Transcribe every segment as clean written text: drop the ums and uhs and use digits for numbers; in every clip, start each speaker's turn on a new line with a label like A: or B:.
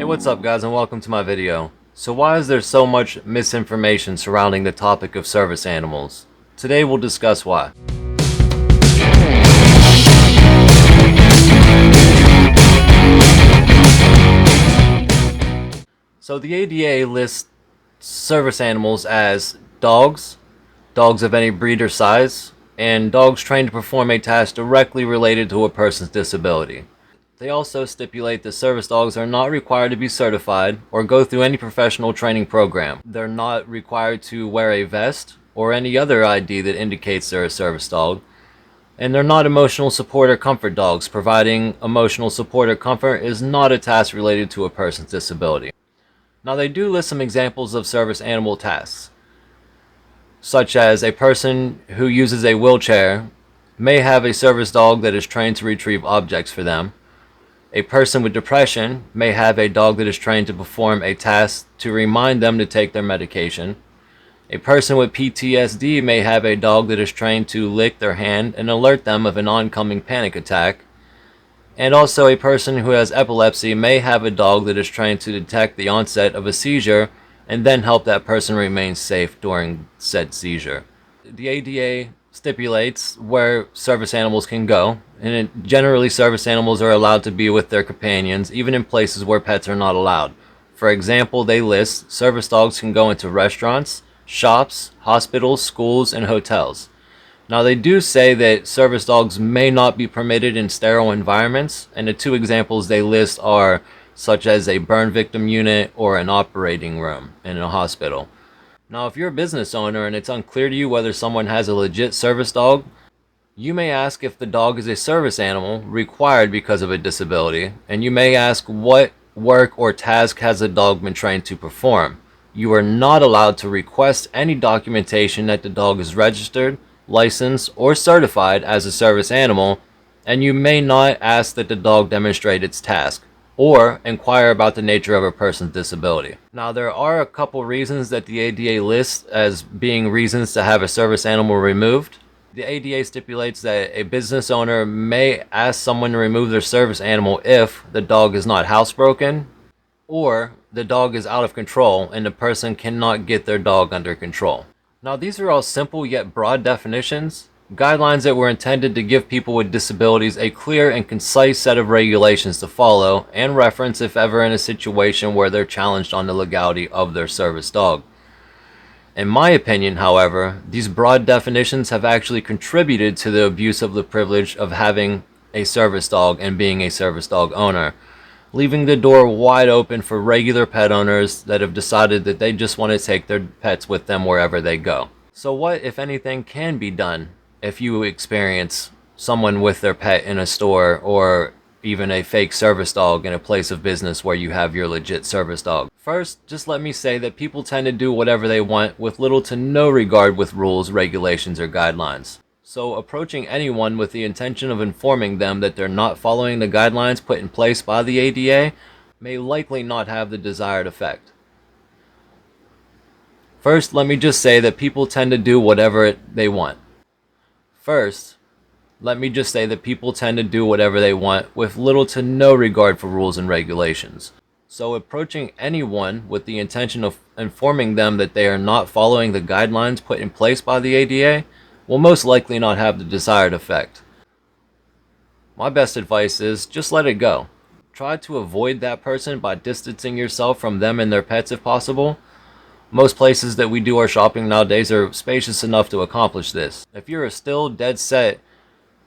A: Hey, what's up guys, and welcome to my video. So why is there so much misinformation surrounding the topic of service animals? Today we'll discuss why. So the ADA lists service animals as dogs, dogs of any breed or size, and dogs trained to perform a task directly related to a person's disability. They also stipulate that service dogs are not required to be certified or go through any professional training program. They're not required to wear a vest or any other ID that indicates they're a service dog. And they're not emotional support or comfort dogs. Providing emotional support or comfort is not a task related to a person's disability. Now they do list some examples of service animal tasks, such as a person who uses a wheelchair may have a service dog that is trained to retrieve objects for them. A person with depression may have a dog that is trained to perform a task to remind them to take their medication. A person with PTSD may have a dog that is trained to lick their hand and alert them of an oncoming panic attack. And also a person who has epilepsy may have a dog that is trained to detect the onset of a seizure and then help that person remain safe during said seizure. The ADA stipulates where service animals can go, and generally service animals are allowed to be with their companions even in places where pets are not allowed. For example, they list service dogs can go into restaurants, shops, hospitals, schools, and hotels. Now they do say that service dogs may not be permitted in sterile environments, and the two examples they list are such as a burn victim unit or an operating room in a hospital. Now, if you're a business owner and it's unclear to you whether someone has a legit service dog, you may ask if the dog is a service animal required because of a disability, and you may ask what work or task has the dog been trained to perform. You are not allowed to request any documentation that the dog is registered, licensed, or certified as a service animal, and you may not ask that the dog demonstrate its task or inquire about the nature of a person's disability. Now, there are a couple reasons that the ADA lists as being reasons to have a service animal removed. The ADA stipulates that a business owner may ask someone to remove their service animal if the dog is not housebroken or the dog is out of control and the person cannot get their dog under control. Now, these are all simple yet broad definitions, guidelines that were intended to give people with disabilities a clear and concise set of regulations to follow and reference if ever in a situation where they're challenged on the legality of their service dog. In my opinion, however, these broad definitions have actually contributed to the abuse of the privilege of having a service dog and being a service dog owner, leaving the door wide open for regular pet owners that have decided that they just want to take their pets with them wherever they go. So what, if anything, can be done if you experience someone with their pet in a store or even a fake service dog in a place of business where you have your legit service dog? First, just let me say that people tend to do whatever they want with little to no regard with rules, regulations, or guidelines. So approaching anyone with the intention of informing them that they're not following the guidelines put in place by the ADA may likely not have the desired effect. First, let me just say that people tend to do whatever they want. First, let me just say that people tend to do whatever they want with little to no regard for rules and regulations. So approaching anyone with the intention of informing them that they are not following the guidelines put in place by the ADA will most likely not have the desired effect. My best advice is just let it go. Try to avoid that person by distancing yourself from them and their pets if possible. Most places that we do our shopping nowadays are spacious enough to accomplish this. If you're still dead set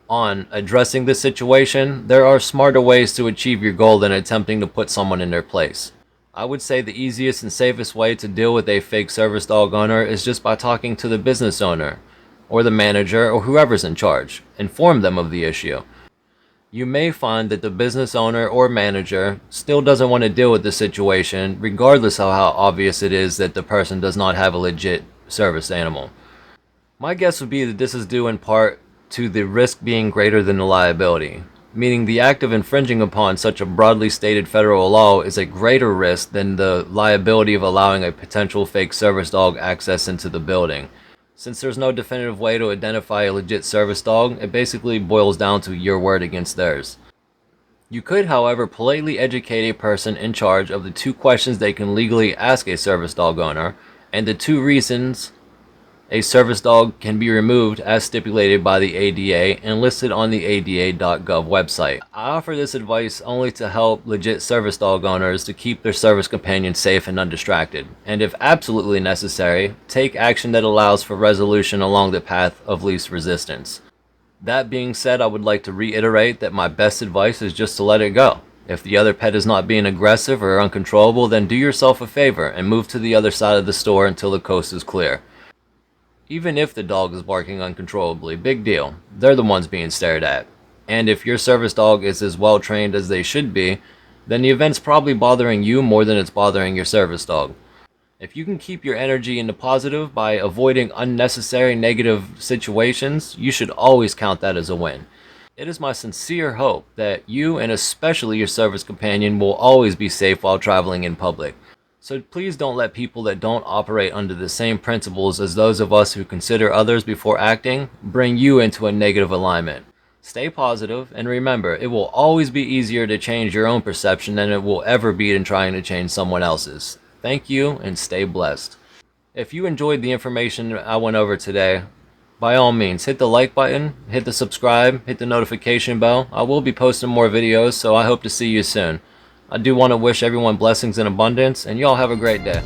A: on addressing this situation, there are smarter ways to achieve your goal than attempting to put someone in their place. I would say the easiest and safest way to deal with a fake service dog owner is just by talking to the business owner or the manager or whoever's in charge. Inform them of the issue. You may find that the business owner or manager still doesn't want to deal with the situation, regardless of how obvious it is that the person does not have a legit service animal. My guess would be that this is due in part to the risk being greater than the liability, meaning the act of infringing upon such a broadly stated federal law is a greater risk than the liability of allowing a potential fake service dog access into the building. Since there's no definitive way to identify a legit service dog, it basically boils down to your word against theirs. You could, however, politely educate a person in charge of the 2 questions they can legally ask a service dog owner, and the 2 reasons a service dog can be removed as stipulated by the ADA and listed on the ada.gov website. I offer this advice only to help legit service dog owners to keep their service companions safe and undistracted, and if absolutely necessary, take action that allows for resolution along the path of least resistance. That being said, I would like to reiterate that my best advice is just to let it go. If the other pet is not being aggressive or uncontrollable, then do yourself a favor and move to the other side of the store until the coast is clear. Even if the dog is barking uncontrollably, big deal. They're the ones being stared at. And if your service dog is as well trained as they should be, then the event's probably bothering you more than it's bothering your service dog. If you can keep your energy in the positive by avoiding unnecessary negative situations, you should always count that as a win. It is my sincere hope that you, and especially your service companion, will always be safe while traveling in public. So please don't let people that don't operate under the same principles as those of us who consider others before acting bring you into a negative alignment. Stay positive, and remember, it will always be easier to change your own perception than it will ever be in trying to change someone else's. Thank you, and stay blessed. If you enjoyed the information I went over today, by all means, hit the like button, hit the subscribe, hit the notification bell. I will be posting more videos, so I hope to see you soon. I do want to wish everyone blessings and abundance, and y'all have a great day.